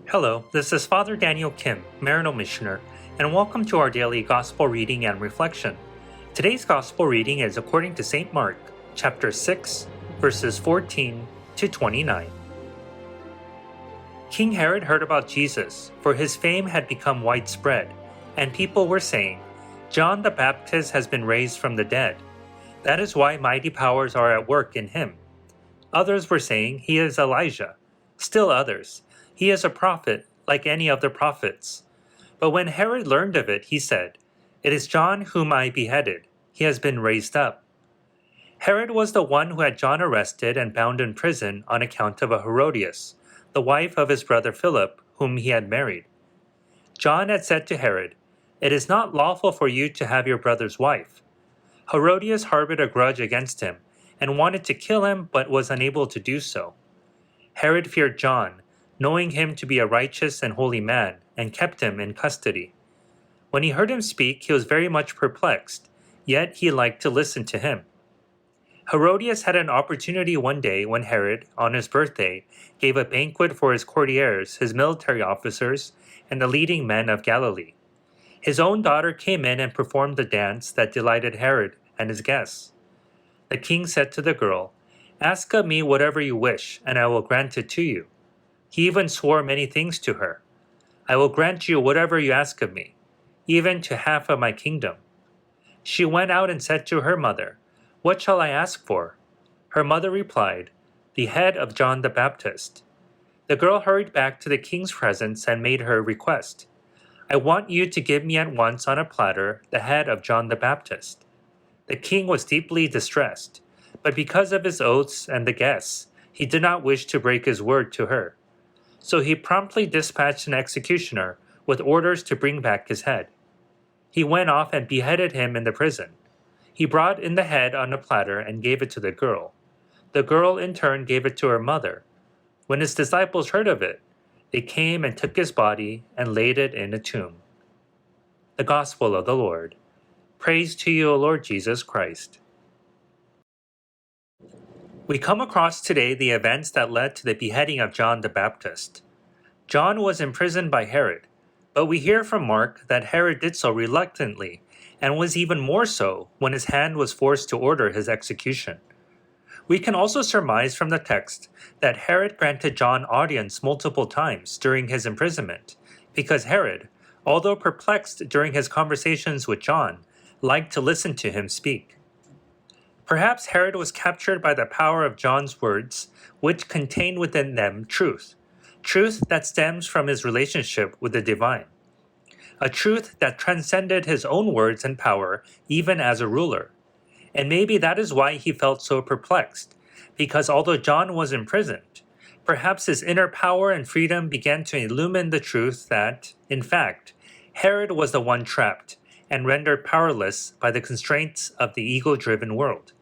Hello, this is Father Daniel Kim, Maryknoll Missioner, and welcome to our daily Gospel reading and reflection. Today's Gospel reading is according to St. Mark, chapter 6, verses 14 to 29. King Herod heard about Jesus, for his fame had become widespread, and people were saying, "John the Baptist has been raised from the dead. That is why mighty powers are at work in him." Others were saying, "He is Elijah." Still others, "He is a prophet, like any of the prophets." But when Herod learned of it, he said, "It is John whom I beheaded. He has been raised up." Herod was the one who had John arrested and bound in prison on account of a Herodias, the wife of his brother Philip, whom he had married. John had said to Herod, "It is not lawful for you to have your brother's wife." Herodias harbored a grudge against him and wanted to kill him but was unable to do so. Herod feared John, knowing him to be a righteous and holy man, and kept him in custody. When he heard him speak, he was very much perplexed, yet he liked to listen to him. Herodias had an opportunity one day when Herod, on his birthday, gave a banquet for his courtiers, his military officers, and the leading men of Galilee. His own daughter came in and performed the dance that delighted Herod and his guests. The king said to the girl, "Ask of me whatever you wish, and I will grant it to you." He even swore many things to her. "I will grant you whatever you ask of me, even to half of my kingdom." She went out and said to her mother, "What shall I ask for?" Her mother replied, "The head of John the Baptist." The girl hurried back to the king's presence and made her request. "I want you to give me at once on a platter the head of John the Baptist." The king was deeply distressed, but because of his oaths and the guests, he did not wish to break his word to her. So he promptly dispatched an executioner with orders to bring back his head. He went off and beheaded him in the prison. He brought in the head on a platter and gave it to the girl. The girl in turn gave it to her mother. When his disciples heard of it, they came and took his body and laid it in a tomb. The Gospel of the Lord. Praise to you, O Lord Jesus Christ. We come across today the events that led to the beheading of John the Baptist. John was imprisoned by Herod, but we hear from Mark that Herod did so reluctantly, and was even more so when his hand was forced to order his execution. We can also surmise from the text that Herod granted John audience multiple times during his imprisonment, because Herod, although perplexed during his conversations with John, liked to listen to him speak. Perhaps Herod was captured by the power of John's words, which contained within them truth that stems from his relationship with the divine, a truth that transcended his own words and power even as a ruler. And maybe that is why he felt so perplexed, because although John was imprisoned, perhaps his inner power and freedom began to illumine the truth that, in fact, Herod was the one trapped and rendered powerless by the constraints of the ego-driven world,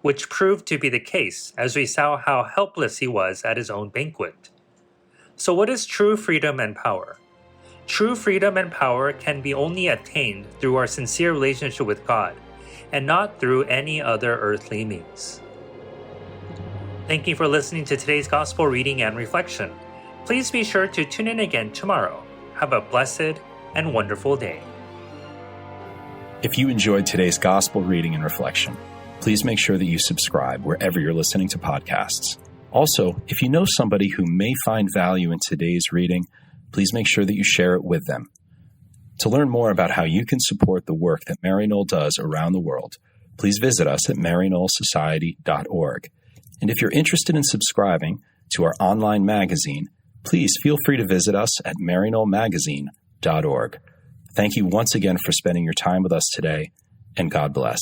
which proved to be the case as we saw how helpless he was at his own banquet. So what is true freedom and power? True freedom and power can be only attained through our sincere relationship with God, and not through any other earthly means. Thank you for listening to today's Gospel reading and reflection. Please be sure to tune in again tomorrow. Have a blessed and wonderful day. If you enjoyed today's Gospel reading and reflection, please make sure that you subscribe wherever you're listening to podcasts. Also, if you know somebody who may find value in today's reading, please make sure that you share it with them. To learn more about how you can support the work that Maryknoll does around the world, please visit us at maryknollsociety.org. And if you're interested in subscribing to our online magazine, please feel free to visit us at maryknollmagazine.org. Thank you once again for spending your time with us today, and God bless.